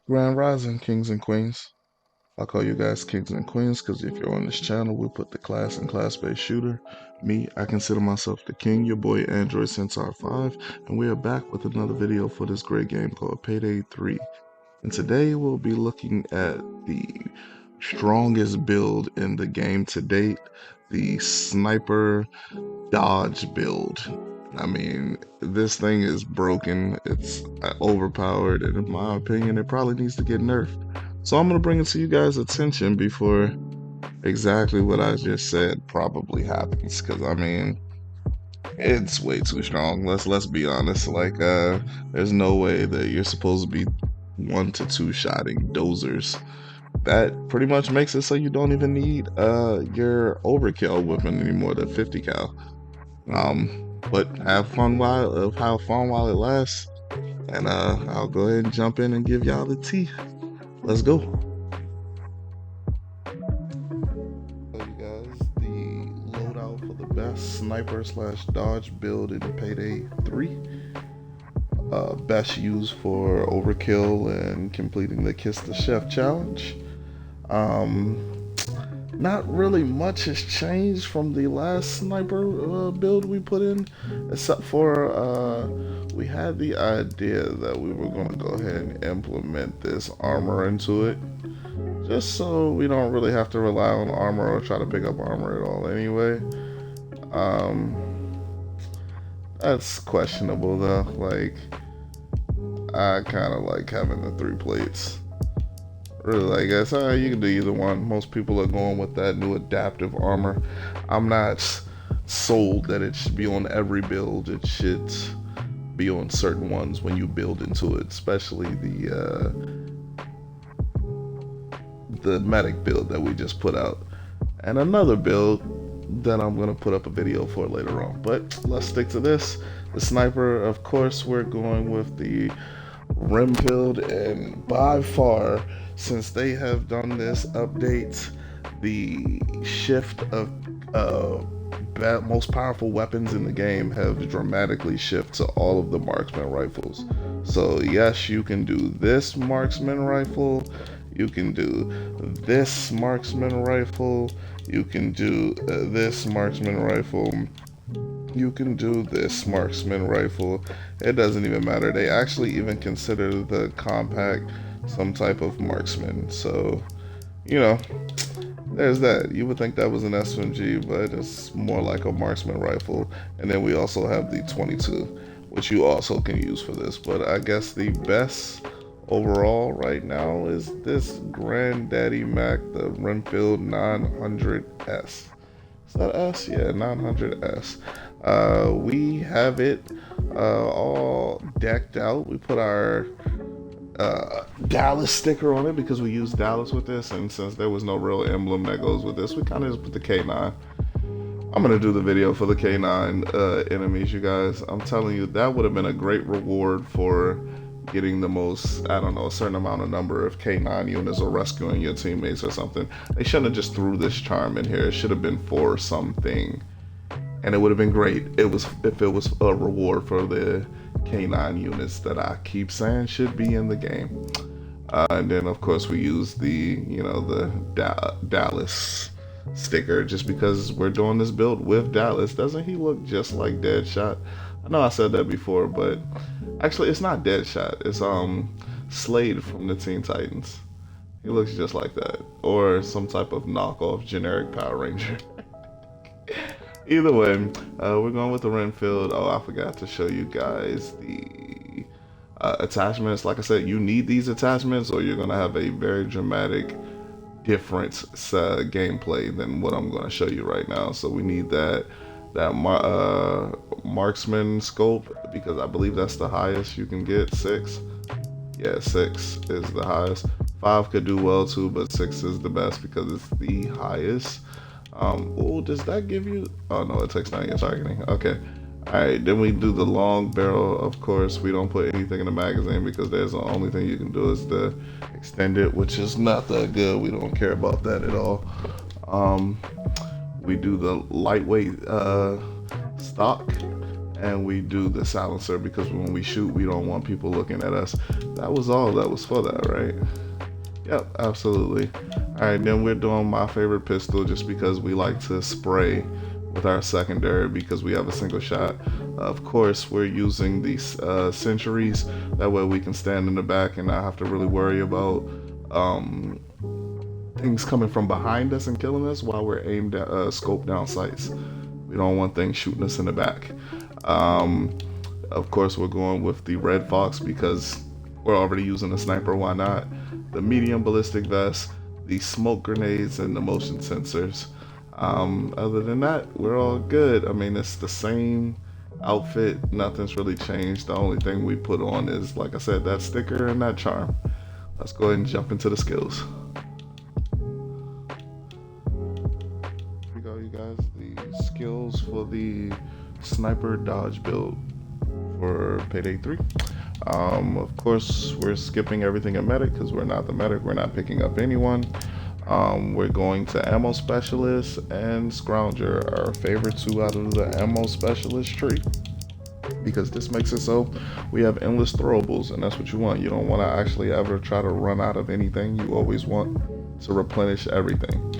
Grand Rising, kings and queens. I call you guys kings and queens because if you're on this channel, we put the class and class-based shooter. Me, I consider myself the king, your boy Android Centaur 5, and we are back with another video for this great game called Payday 3. And today we'll be looking at the strongest build in the game to date, the sniper dodge build. I mean, this thing is broken, it's overpowered, and in my opinion, it probably needs to get nerfed. So I'm gonna bring it to you guys' attention before exactly what I just said probably happens, because I mean, it's way too strong. Let's be honest. Like, there's no way that you're supposed to be 1 to 2 shotting dozers. That pretty much makes it so you don't even need your overkill weapon anymore, the 50 cal. But have fun while it lasts, and I'll go ahead and jump in and give y'all the tea. Let's go. So you guys, the loadout for the best sniper slash dodge build in Payday 3. Best used for overkill and completing the Kiss the Chef challenge. Not really much has changed from the last sniper build we put in, except for we had the idea that we were going to go ahead and implement this armor into it, just so we don't really have to rely on armor or try to pick up armor at all anyway. That's questionable though. Like, I kind of like having the 3 plates. Really, I guess you can do either one. Most people are going with that new adaptive armor. I'm not sold that it should be on every build. It should be on certain ones when you build into it, especially the medic build that we just put out, and another build that I'm gonna put up a video for later on. But let's stick to this. The sniper, of course, we're going with the rim build, and by far, since they have done this update, the shift of most powerful weapons in the game have dramatically shifted to all of the marksman rifles. So yes, you can do this marksman rifle, you can do this marksman rifle, you can do this marksman rifle, you can do this marksman rifle. It doesn't even matter. They actually even consider the compact some type of marksman. So, you know, there's that. You would think that was an SMG, but it's more like a marksman rifle. And then we also have the 22, which you also can use for this. But I guess the best overall right now is this Granddaddy Mac, the Renfield 900S. Is that S? Yeah, 900S. We have it all decked out. We put our Dallas sticker on it because we used Dallas with this, and since there was no real emblem that goes with this, we kind of just put the K9. I'm gonna do the video for the K9 enemies, you guys. I'm telling you, that would have been a great reward for getting the most, I don't know, a certain amount of number of K9 units or rescuing your teammates or something. They shouldn't have just threw this charm in here. It should have been for something, and it would have been great. It was if it was a reward for the K9 units that I keep saying should be in the game. And then of course we use the Dallas sticker just because we're doing this build with Dallas. Doesn't he look just like Deadshot? I know I said that before, but actually it's not Deadshot. It's Slade from the Teen Titans. He looks just like that, or some type of knockoff generic Power Ranger. Either way, we're going with the Renfield. Oh, I forgot to show you guys the attachments. Like I said, you need these attachments or you're going to have a very dramatic different gameplay than what I'm going to show you right now. So we need that marksman scope, because I believe that's the highest you can get. 6. Yeah, 6 is the highest. 5 could do well too, but 6 is the best because it's the highest. Oh, does that give you? Oh no, it takes 9 years targeting. Okay. Alright, then we do the long barrel. Of course, we don't put anything in the magazine because there's the only thing you can do is to extend it, which is not that good. We don't care about that at all. We do the lightweight stock, and we do the silencer because when we shoot, we don't want people looking at us. That was all that was for that, right? Yep, absolutely. All right, then we're doing my favorite pistol just because we like to spray with our secondary because we have a single shot. Of course, we're using these centuries. That way we can stand in the back and not have to really worry about things coming from behind us and killing us while we're aimed at scope down sights. We don't want things shooting us in the back. Of course, we're going with the Red Fox because we're already using a sniper. Why not? The medium ballistic vest, the smoke grenades, and the motion sensors. Other than that, we're all good. I mean, it's the same outfit. Nothing's really changed. The only thing we put on is, like I said, that sticker and that charm. Let's go ahead and jump into the skills. Here we go, you guys. The skills for the sniper dodge build for Payday 3. Of course, we're skipping everything in medic because we're not the medic. We're not picking up anyone. We're going to ammo specialist and scrounger, our favorite two out of the ammo specialist tree, because this makes it so we have endless throwables, and that's what you want. You don't want to actually ever try to run out of anything. You always want to replenish everything.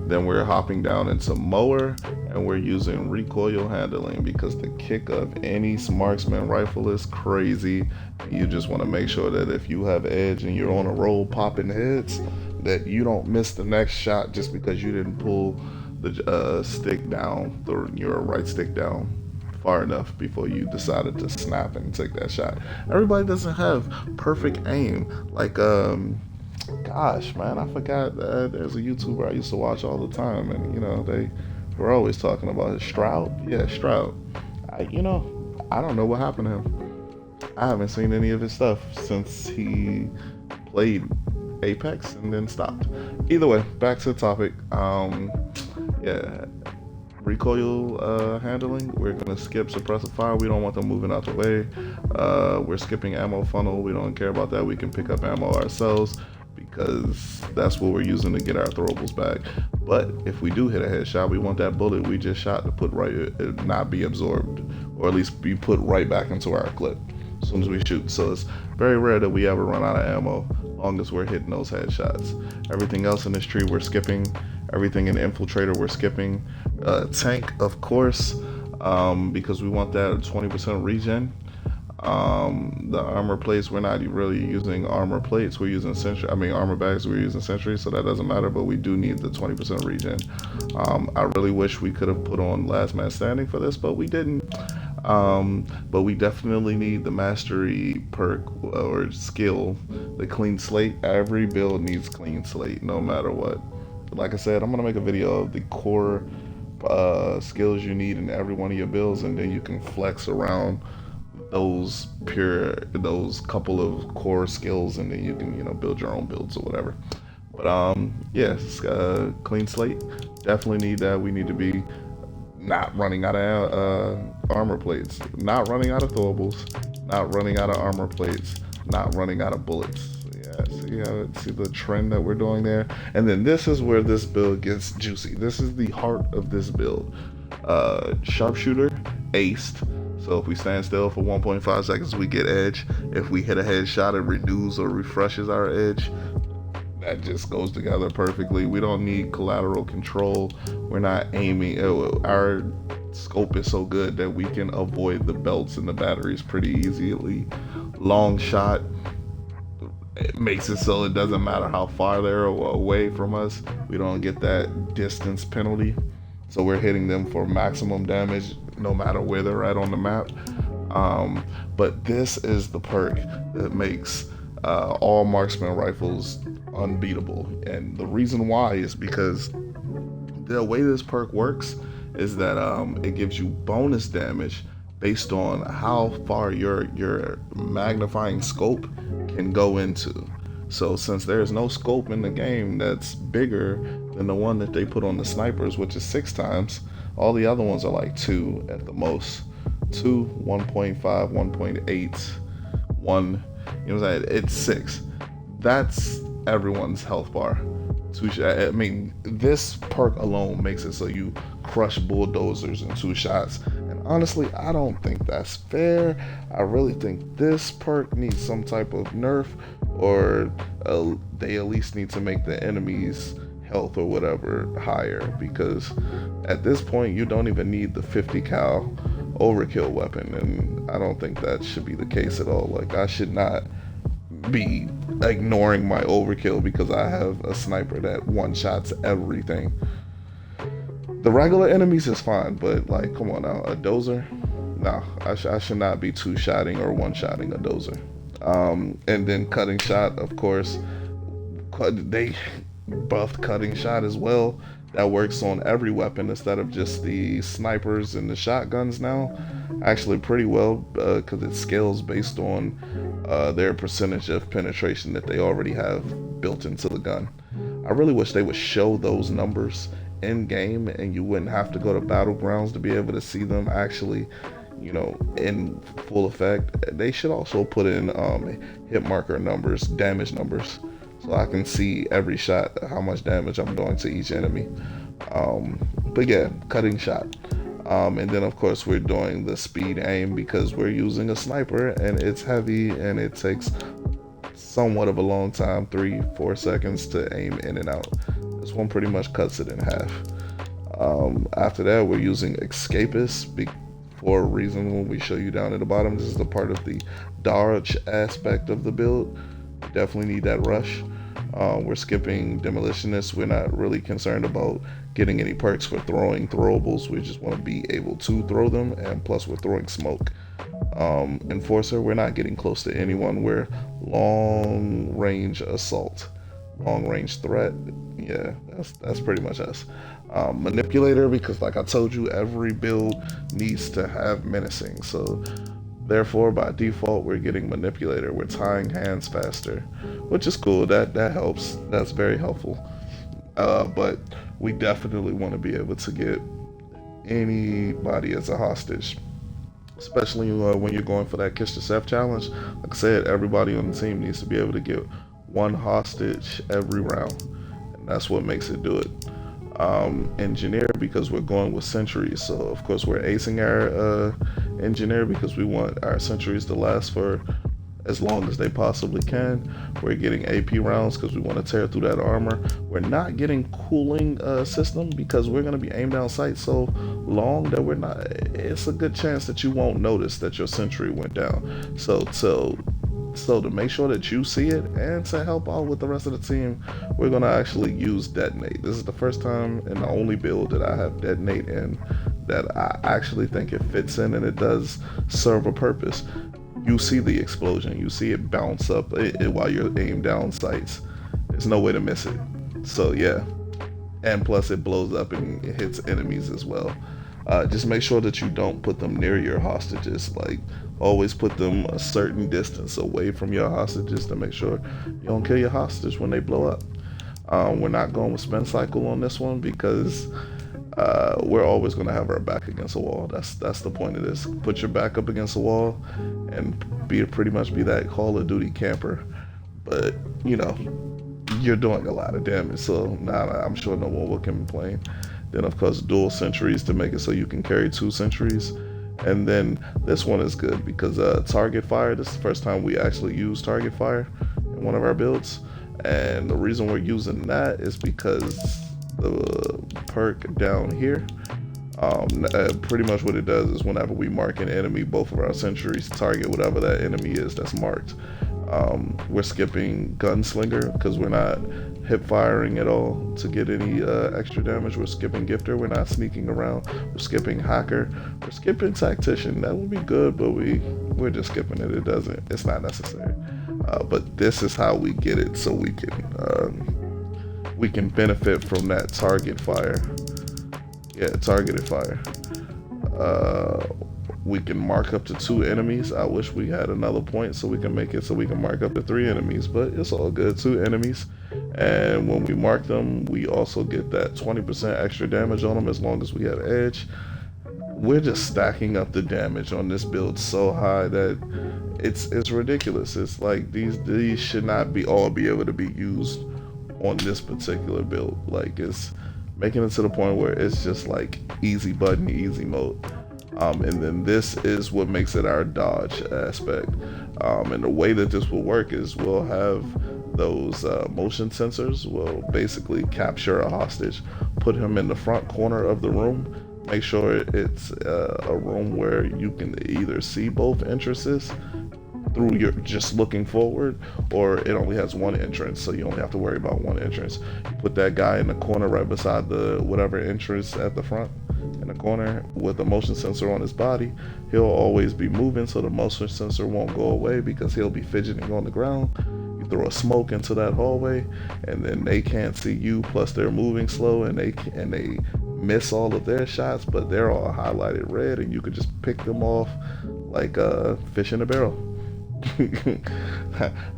Then we're hopping down into mower, and we're using recoil handling because the kick of any marksman rifle is crazy. You just want to make sure that if you have edge and you're on a roll popping heads, that you don't miss the next shot just because you didn't pull the stick down, your right stick down far enough before you decided to snap and take that shot. Everybody doesn't have perfect aim. Like gosh, man, I forgot. There's a YouTuber I used to watch all the time, and they were always talking about Stroud. Yeah, Stroud. I don't know what happened to him. I haven't seen any of his stuff since he played Apex and then stopped. Either way, back to the topic. Yeah, recoil handling. We're gonna skip suppressive fire. We don't want them moving out the way. We're skipping ammo funnel. We don't care about that. We can pick up ammo ourselves, because that's what we're using to get our throwables back. But if we do hit a headshot, we want that bullet we just shot to put not be absorbed, or at least be put right back into our clip as soon as we shoot. So it's very rare that we ever run out of ammo, long as we're hitting those headshots. Everything else in this tree we're skipping. Everything in infiltrator we're skipping. Tank, of course, because we want that 20% regen. The armor plates, we're not really using armor plates, we're using armor bags, we're using sentry, so that doesn't matter, but we do need the 20% regen. I really wish we could have put on last man standing for this, but we didn't. But we definitely need the mastery perk or skill, the clean slate. Every build needs clean slate, no matter what. Like I said, I'm gonna make a video of the core skills you need in every one of your builds, and then you can flex around those couple of core skills, and then you can build your own builds or whatever. But yes, clean slate, definitely need that. We need to be not running out of armor plates, not running out of throwables, not running out of armor plates, not running out of bullets. Yeah, see the trend that we're doing there. And then this is where this build gets juicy. This is the heart of this build. Sharpshooter aced. So if we stand still for 1.5 seconds, we get edge. If we hit a headshot, it renews or refreshes our edge. That just goes together perfectly. We don't need collateral control. We're not aiming. Our scope is so good that we can avoid the belts and the batteries pretty easily. Long shot, it makes it so it doesn't matter how far they're away from us. We don't get that distance penalty. So we're hitting them for maximum damage no matter where they're at on the map. But this is the perk that makes all marksman rifles unbeatable. And the reason why is because the way this perk works is that it gives you bonus damage based on how far your magnifying scope can go into. So since there's no scope in the game that's bigger than the one that they put on the snipers, which is 6 times, all the other ones are like 2 at the most. 2, 1.5, 1.8, 1, you know what I'm saying? It's 6. That's everyone's health bar. I mean, this perk alone makes it so you crush bulldozers in 2 shots. And Honestly, I don't think that's fair. I really think this perk needs some type of nerf, or they at least need to make the enemies' health or whatever higher, because at this point you don't even need the 50 cal overkill weapon, and I don't think that should be the case at all. Like, I should not be ignoring my overkill because I have a sniper that one shots everything. The regular enemies is fine, but like, come on now, a dozer? No, I should not be two-shotting or one-shotting a dozer. And then cutting shot, of course, they buffed cutting shot as well. That works on every weapon instead of just the snipers and the shotguns now. Actually, pretty well, because it scales based on their percentage of penetration that they already have built into the gun. I really wish they would show those numbers in game and you wouldn't have to go to battlegrounds to be able to see them actually, in full effect. They should also put in hit marker numbers, damage numbers, so I can see every shot how much damage I'm doing to each enemy. But yeah, cutting shot. And then of course we're doing the speed aim because we're using a sniper and it's heavy and it takes somewhat of a long time, 3-4 seconds to aim in and out. This one pretty much cuts it in half. After that, we're using escapist for a reason. When we show you down at the bottom, this is the part of the dodge aspect of the build. We definitely need that rush. We're skipping demolitionist. We're not really concerned about getting any perks for throwing throwables. We just want to be able to throw them, and plus we're throwing smoke. Enforcer, we're not getting close to anyone. We're long range assault, long range threat. Yeah, that's pretty much us. Manipulator, because like I told you, every build needs to have menacing, so therefore by default we're getting manipulator. We're tying hands faster, which is cool. That helps. That's very helpful. But we definitely want to be able to get anybody as a hostage, especially when you're going for that Kiss the Chef challenge. Like I said, everybody on the team needs to be able to get one hostage every round, and that's what makes it do it. Engineer, because we're going with sentries, so of course we're acing our engineer because we want our sentries to last for as long as they possibly can. We're getting AP rounds because we want to tear through that armor. We're not getting cooling system because we're going to be aimed down sight so long that we're not, it's a good chance that you won't notice that your sentry went down. So to make sure that you see it and to help out with the rest of the team, we're going to actually use detonate. This is the first time and the only build that I have detonate in that I actually think it fits in and it does serve a purpose. You see the explosion, you see it bounce up while you're aimed down sights. There's no way to miss it. So yeah, and plus it blows up and it hits enemies as well. Just make sure that you don't put them near your hostages. Like, always put them a certain distance away from your hostages to make sure you don't kill your hostage when they blow up. We're not going with spin cycle on this one because we're always going to have our back against a wall. That's the point of this. Put your back up against a wall and pretty much be that Call of Duty camper. But you're doing a lot of damage, so I'm sure no one will complain. Then of course dual sentries to make it so you can carry 2 sentries. And then this one is good because target fire, this is the first time we actually use target fire in one of our builds. And the reason we're using that is because the perk down here, pretty much what it does is whenever we mark an enemy, both of our sentries target whatever that enemy is that's marked. We're skipping gunslinger because we're not hip firing at all to get any extra damage. We're skipping gifter. We're not sneaking around. We're skipping hacker. We're skipping tactician. That would be good, but we're just skipping it. It's not necessary. But this is how we get it, so we can benefit from that target fire. Yeah, targeted fire. We can mark up to 2 enemies. I wish we had another point so we can make it so we can mark up to 3 enemies, but it's all good. 2 enemies. And when we mark them, we also get that 20% extra damage on them as long as we have edge. We're just stacking up the damage on this build so high that it's ridiculous. It's like these should not be able to be used on this particular build. Like, it's making it to the point where it's just like easy button, easy mode. And then this is what makes it our dodge aspect. And the way that this will work is we'll have those motion sensors will basically capture a hostage, put him in the front corner of the room, make sure it's a room where you can either see both entrances through your just looking forward, or it only has one entrance, so you only have to worry about one entrance. You put that guy in the corner right beside the whatever entrance at the front in the corner with a motion sensor on his body. He'll always be moving, so the motion sensor won't go away because he'll be fidgeting on the ground. You throw a smoke into that hallway, and then they can't see you, plus they're moving slow, and they miss all of their shots, but they're all highlighted red, and you could just pick them off like a fish in a barrel.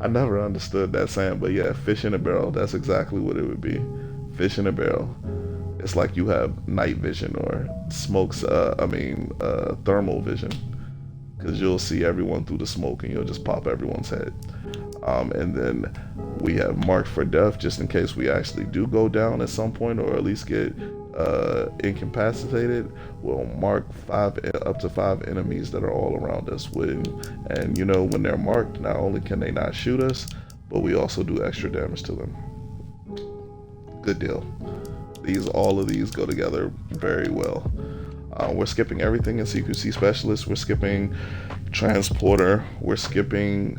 I never understood that saying, but yeah, fish in a barrel, that's exactly what it would be. Fish in a barrel. It's like you have night vision, or thermal vision, because you'll see everyone through the smoke and you'll just pop everyone's head. And then we have marked for death, just in case we actually do go down at some point, or at least get incapacitated. We'll mark up to five enemies that are all around us. And you know, when they're marked, not only can they not shoot us, but we also do extra damage to them. Good deal. All of these go together very well. We're skipping everything in CQC Specialist. We're skipping Transporter. We're skipping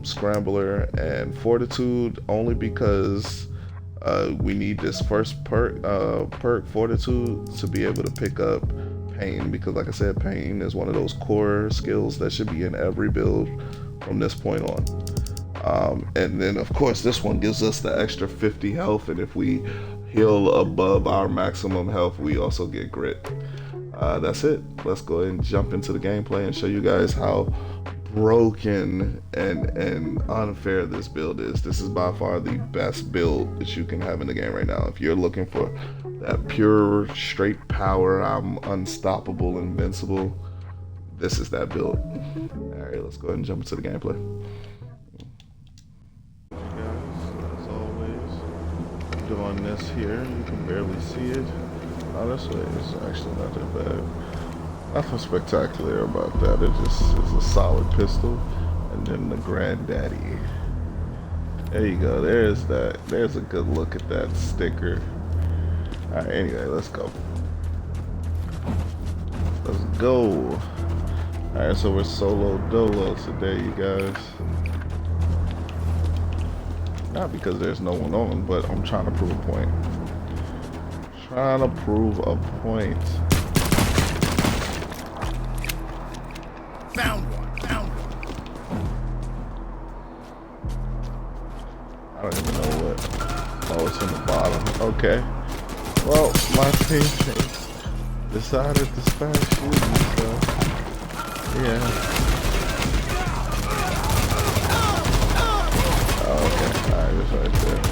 Scrambler and Fortitude, only because we need this first perk Fortitude to be able to pick up Pain, because like I said, Pain is one of those core skills that should be in every build from this point on. And then of course this one gives us the extra 50 health, and if we heal above our maximum health, we also get grit. That's it. Let's go ahead and jump into the gameplay and show you guys how broken and unfair this build is. This is by far the best build that you can have in the game right now. If you're looking for that pure straight power, I'm unstoppable, invincible, this is that build. Alright, let's go ahead and jump into the gameplay. As always, doing this here, you can barely see it. Oh, this way is actually not that bad. Nothing spectacular about that. It just is a solid pistol. And then the granddaddy. There you go. There's that. There's a good look at that sticker. Alright, anyway, let's go. Let's go. Alright, so we're solo dolo today, you guys. Not because there's no one on, but I'm trying to prove a point. Trying to prove a point. Found one. I don't even know what. Oh, it's in the bottom. Okay. Well, my teammates decided to start shooting, so yeah. Oh, okay. Alright, it's right there.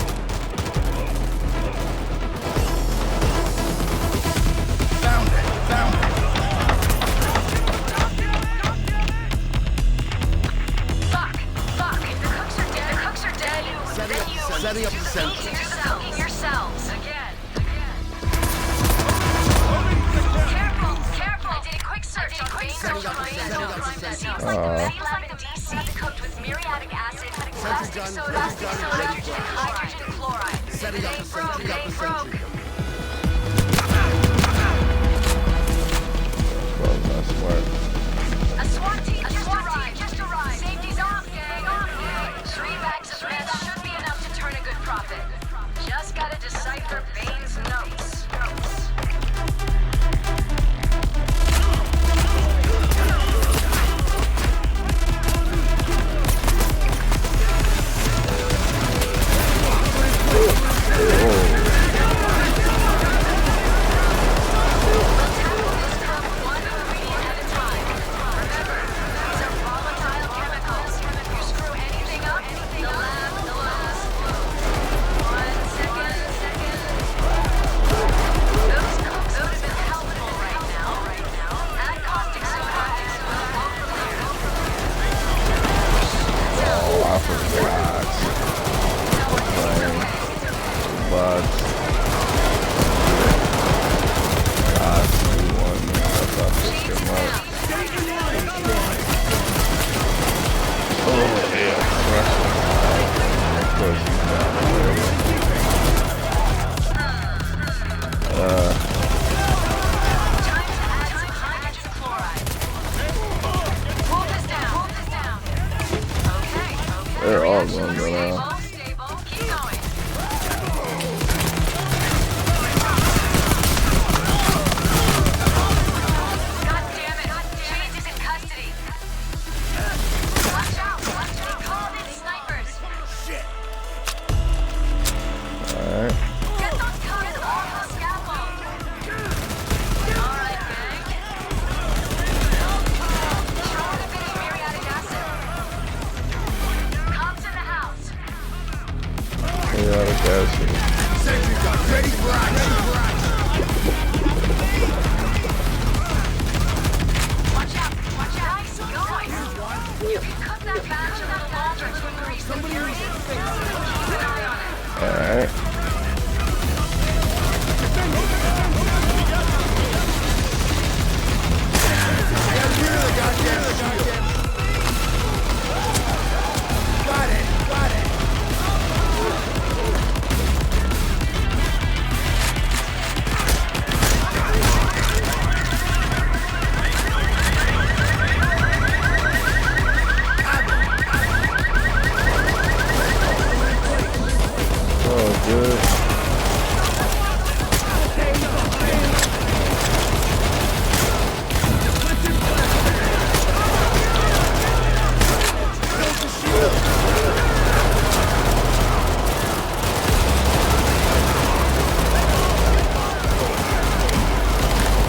Setting up the sentry. Yourselves. Again. Careful. I did a quick search on DC cooked with muriatic acid, caustic soda, hydrogen, and hydrogen chloride. Setting up the sentry. That's smart. A SWAT team just arrived. Safety's off, gang. 3 bags of meth should be enough to turn a good profit. Just gotta decipher Bane's notes. Stop this getting out. Oh, yeah. Russia. Of course he's down there. They're all going to go down. Alright. Sentry gun ready for action. Watch out! Nice going! You can cook that batch a little longer to increase the purity. Keep an eye on it. Alright. Got it. Oh, good.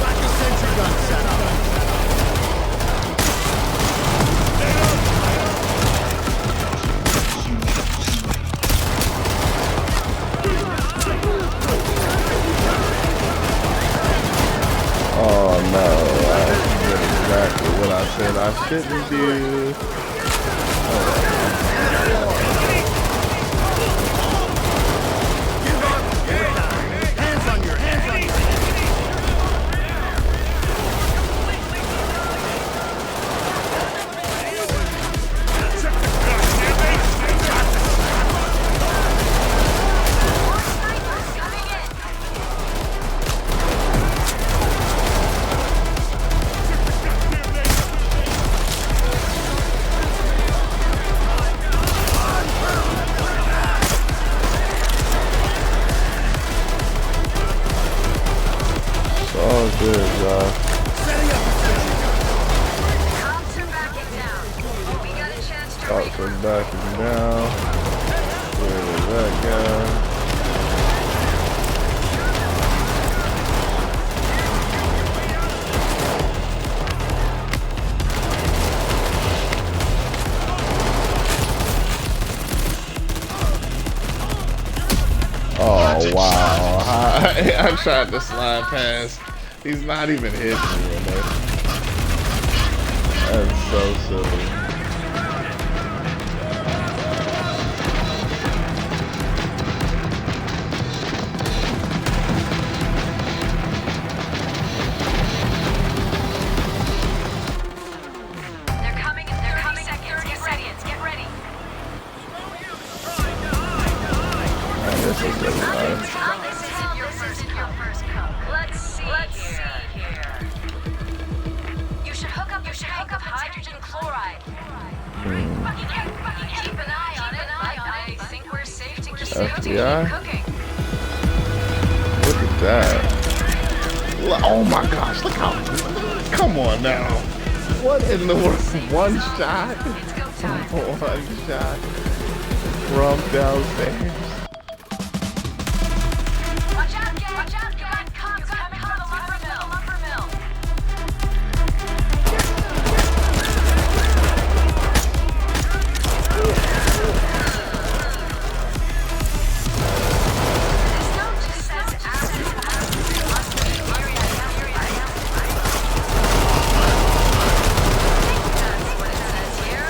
Got the sentry gun set up. Oh no, I did exactly what I said I shouldn't do. Hands on your head. It's all good, y'all. Setting up the sentry gun. Cops are backing down. We got a chance to Cops are backing down. Where did that go? Oh wow! I tried to slide past. He's not even hitting me in there. That's so silly. They're coming. They're coming. Seconds. Get ready. This is really nice. This isn't your first cup. Let's see here. You should hook up hydrogen chloride. Keep an eye on it. I think we're safe to keep FBI? cooking. Look at that. Oh my gosh, look how. Come on now. What in the world? One shot? It's go time. One shot. From downstairs. Watch out, gang. Watch out. You got cops coming from the lumber mill. This note just says acid. Must be area. I think that's what it says here.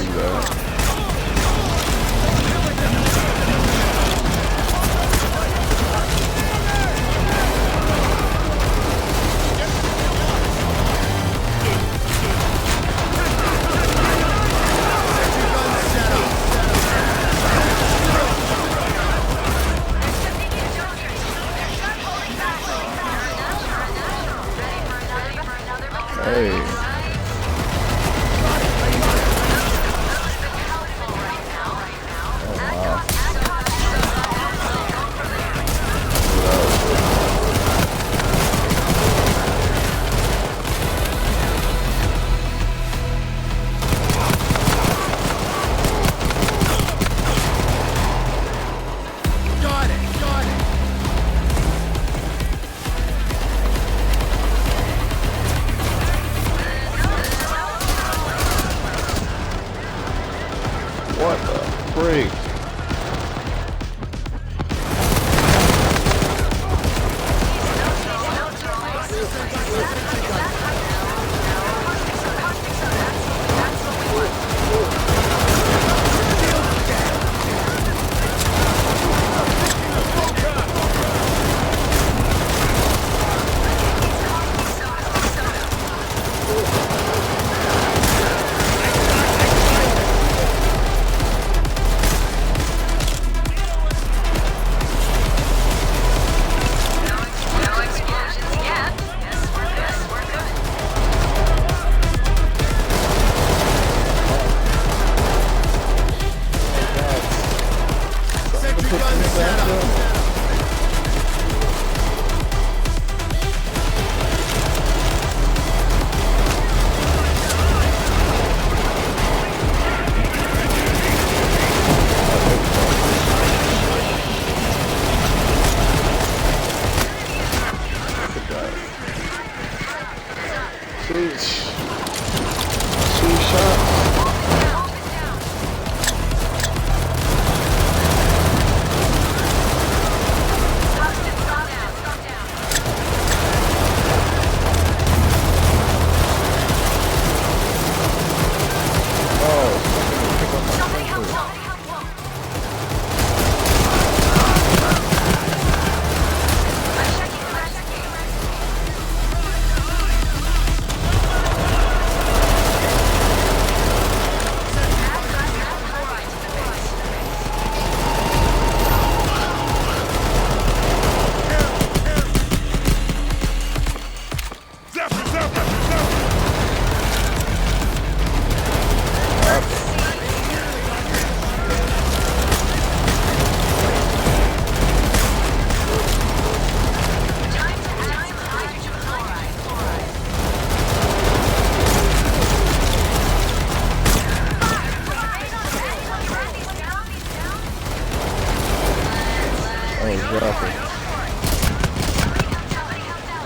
see that. Hey. What the freak? Two shots.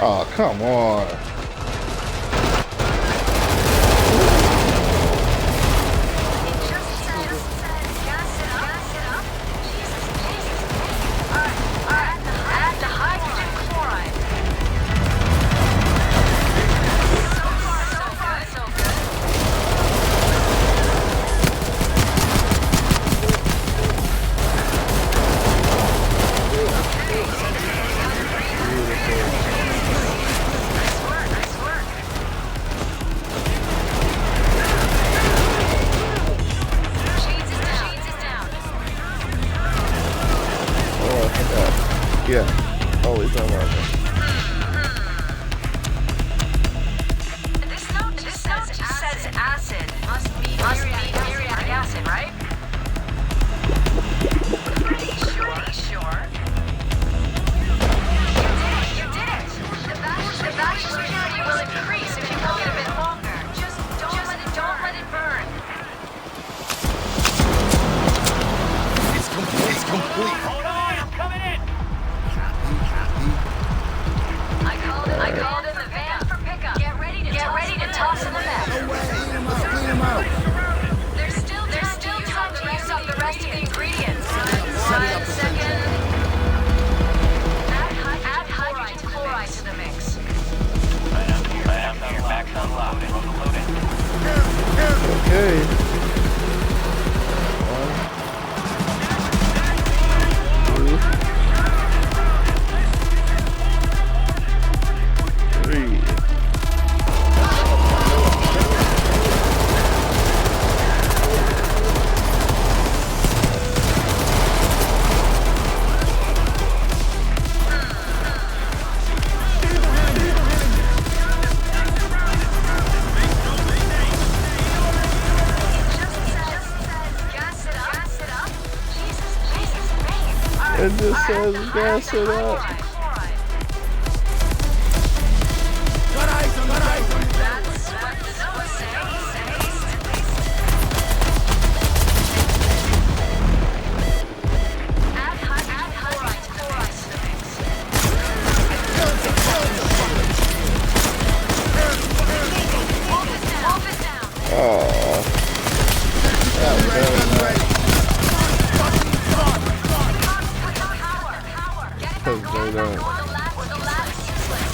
Oh, come on. It just says gas it up. Got eyes on the right. That's what the zone says. Add chloride to the mix. Wolf is down. Oh. That was very nice. Because they don't. The last useless.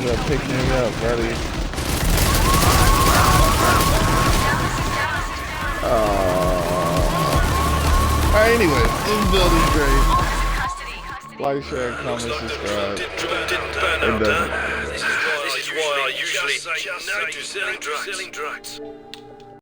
You're picking me up, buddy. Alright, anyway, this build is great. Like, share, comment, subscribe. Didn't burn out, huh? This is why I usually just say no to selling drugs.